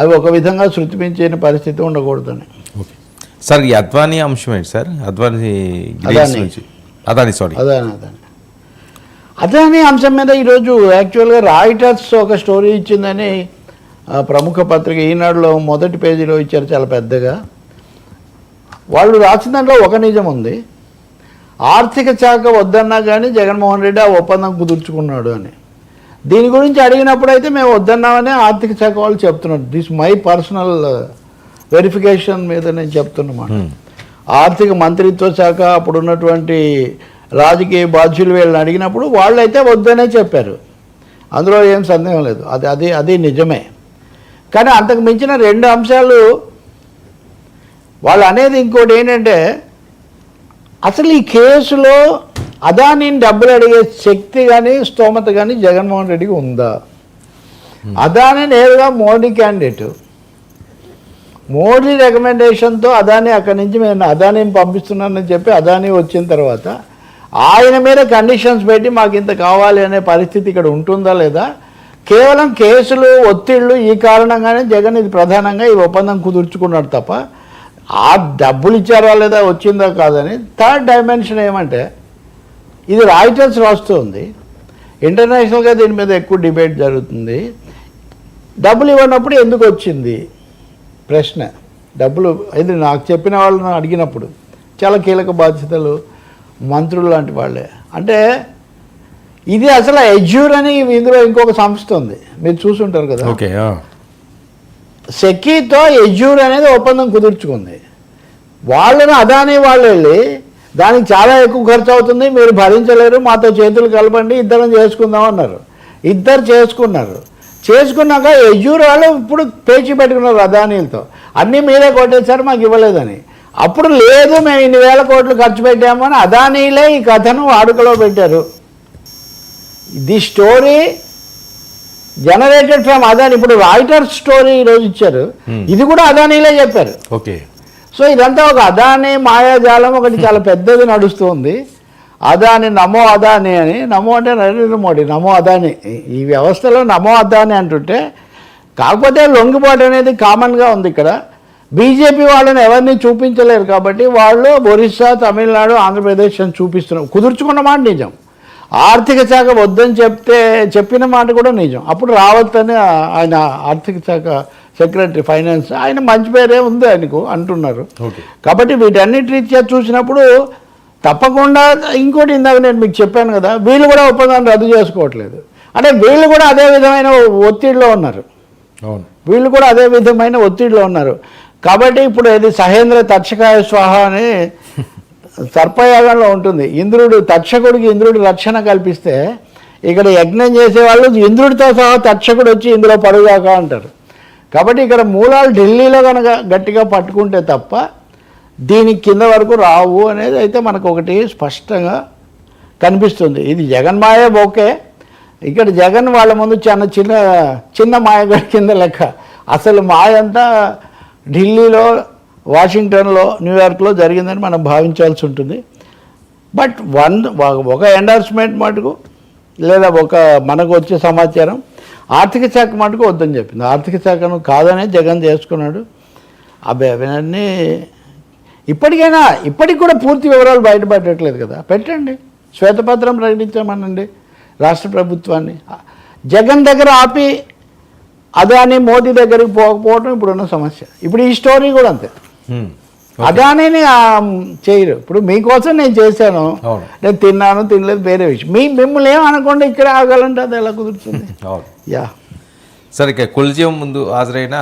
అవి ఒక విధంగా శృతి మించిన పరిస్థితి ఉండకూడదని. ఓకే సార్, ఈ అద్వానీ అంశం ఏంటి సార్? అద్వానీ నుంచి అదాని అంశం మీద ఈరోజు యాక్చువల్గా రాయిటర్స్ ఒక స్టోరీ ఇచ్చిందని ప్రముఖ పత్రిక ఈనాడులో మొదటి పేజీలో ఇచ్చారు చాలా పెద్దగా. వాళ్ళు రాసిన దాంట్లో ఒక నిజం ఉంది. ఆర్థిక శాఖ వద్దన్నా కానీ జగన్మోహన్ రెడ్డి ఆ ఒప్పందం కుదుర్చుకున్నాడు అని. దీని గురించి అడిగినప్పుడు అయితే మేము వద్దన్నామని ఆర్థిక శాఖ వాళ్ళు చెప్తున్నారు. దిస్ మై పర్సనల్ వెరిఫికేషన్ మీద నేను చెప్తున్నమాట. ఆర్థిక మంత్రిత్వ శాఖ అప్పుడు ఉన్నటువంటి రాజకీయ బాధ్యులు వీళ్ళని అడిగినప్పుడు వాళ్ళైతే వద్దనే చెప్పారు. అందులో ఏం సందేహం లేదు. అది నిజమే. కానీ అంతకు మించిన రెండు అంశాలు వాళ్ళు అనేది. ఇంకోటి ఏంటంటే అసలు ఈ కేసులో అదానీని డబ్బులు అడిగే శక్తి కానీ స్తోమత కానీ జగన్మోహన్ రెడ్డికి ఉందా? అదానీ నేరుగా మోడీ క్యాండిడేటు. మోడీ రికమెండేషన్తో అదానీ అక్కడి నుంచి నేను అదానీని పంపిస్తున్నానని చెప్పి అదానీ వచ్చిన తర్వాత ఆయన మీద కండిషన్స్ పెట్టి మాకు ఇంత కావాలి అనే పరిస్థితి ఇక్కడ ఉంటుందా లేదా? కేవలం కేసులు ఒత్తిళ్ళు ఈ కారణంగానే జగన్ ఇది ప్రధానంగా ఈ ఒప్పందం కుదుర్చుకున్నాడు తప్ప ఆ డబ్బులు ఇచ్చారా లేదా వచ్చిందా కాదని. థర్డ్ డైమెన్షన్ ఏమంటే ఇది రాయిటర్స్ రాస్తుంది. ఇంటర్నేషనల్గా దీని మీద ఎక్కువ డిబేట్ జరుగుతుంది. డబ్బులు ఇవ్వనప్పుడు ఎందుకు వచ్చింది ప్రశ్న. డబ్బులు ఇది నాకు చెప్పిన వాళ్ళని అడిగినప్పుడు చాలా కీలక బాధ్యతలు మంత్రులు లాంటి వాళ్ళే. అంటే ఇది అసలు ఎజ్యూర్ అని ఇందులో ఇంకొక సంస్థ ఉంది, మీరు చూసుంటారు కదా. ఓకే, సెకీతో ఎజ్యూర్ అనేది ఒప్పందం కుదుర్చుకుంది. వాళ్ళని అదానీ వాళ్ళు వెళ్ళి దానికి చాలా ఎక్కువ ఖర్చు అవుతుంది, మీరు భరించలేరు, మాతో చేతులు కలపండి, ఇద్దరం చేసుకుందాం అన్నారు. ఇద్దరు చేసుకున్నాక ఎజ్యూర్ వాళ్ళు ఇప్పుడు పేచి పెట్టుకున్నారు అదానీలతో. అన్నీ మీరే కొట్టేశారు మాకు ఇవ్వలేదని. అప్పుడు లేదు మేము ఇన్ని వేల కోట్లు ఖర్చు పెట్టామని అదానీలే ఈ కథను వాడుకలో పెట్టారు. The story generated from Adani. ఇప్పుడు రాయిటర్స్ స్టోరీ ఈరోజు ఇచ్చారు, ఇది కూడా అదానీలే చెప్పారు. ఓకే. సో ఇదంతా ఒక అదానీ మాయాజాలం ఒకటి చాలా పెద్దది నడుస్తుంది. అదాని నమో అదాని అని, నమో అంటే నరేంద్ర మోడీ, నమో అదాని. ఈ వ్యవస్థలో నమో అదాని అంటుంటే కాకపోతే లొంగిపోటు అనేది కామన్గా ఉంది ఇక్కడ. బీజేపీ వాళ్ళని ఎవరిని చూపించలేరు కాబట్టి వాళ్ళు ఒరిస్సా, తమిళనాడు, ఆంధ్రప్రదేశ్ అని చూపిస్తున్నారు. కుదుర్చుకున్న మాట నిజం. ఆర్థిక శాఖ వద్దని చెప్పిన మాట కూడా నిజం. అప్పుడు రావత్ అని ఆయన ఆర్థిక శాఖ సెక్రటరీ ఫైనాన్స్, ఆయన మంచి పేరే ఉంది ఆయనకు అంటున్నారు. కాబట్టి వీటన్నిటి రీత్యా చూసినప్పుడు తప్పకుండా ఇంకోటి ఇందాక నేను మీకు చెప్పాను కదా, వీళ్ళు కూడా ఒప్పందాన్ని రద్దు చేసుకోవట్లేదు. అంటే వీళ్ళు కూడా అదే విధమైన ఒత్తిడిలో ఉన్నారు. కాబట్టి ఇప్పుడు ఇది సహేంద్ర తక్షకాయ స్వాహ అని సర్పయాగంలో ఉంటుంది. తక్షకుడికి ఇంద్రుడు రక్షణ కల్పిస్తే ఇక్కడ యజ్ఞం చేసేవాళ్ళు ఇంద్రుడితో సహా తక్షకుడు వచ్చి ఇందులో పడుగాక అంటారు. కాబట్టి ఇక్కడ మూలాలు ఢిల్లీలో కనుక గట్టిగా పట్టుకుంటే తప్ప దీనికి కింద వరకు రావు అనేది అయితే మనకు ఒకటి స్పష్టంగా కనిపిస్తుంది. ఇది జగన్మాయ ఓకే, ఇక్కడ జగన్ వాళ్ళ ముందు చిన్న మాయగాడి కింద లెక్క. అసలు మాయ అంతా ఢిల్లీలో, వాషింగ్టన్లో, న్యూయార్క్లో జరిగిందని మనం భావించాల్సి ఉంటుంది. బట్ ఒక ఎండార్స్మెంట్ మటుకు లేదా మనకు వచ్చే సమాచారం ఆర్థిక శాఖ మటుకు వద్దని చెప్పింది. ఆర్థిక శాఖను కాదనే జగన్ చేసుకున్నాడు. అవన్నీ ఇప్పటికి కూడా పూర్తి వివరాలు బయటపడట్లేదు కదా. పెట్టండి, శ్వేతపత్రం ప్రకటించామనండి రాష్ట్ర ప్రభుత్వాన్ని. జగన్ దగ్గర ఆపి అదానీ మోదీ దగ్గరికి పోకపోవడం ఇప్పుడున్న సమస్య. ఇప్పుడు ఈ స్టోరీ కూడా అంతే. అదానీని చేయరు. ఇప్పుడు మీకోసం నేను చేశాను, నేను తిన్నాను తినలేదు వేరే విషయం. మిమ్మల్ని ఏమనకుండా ఇక్కడ ఆగాలంటే అది ఎలా కుదురుతుంది? సరే, ఇక కొలిజియం ముందు హాజరైన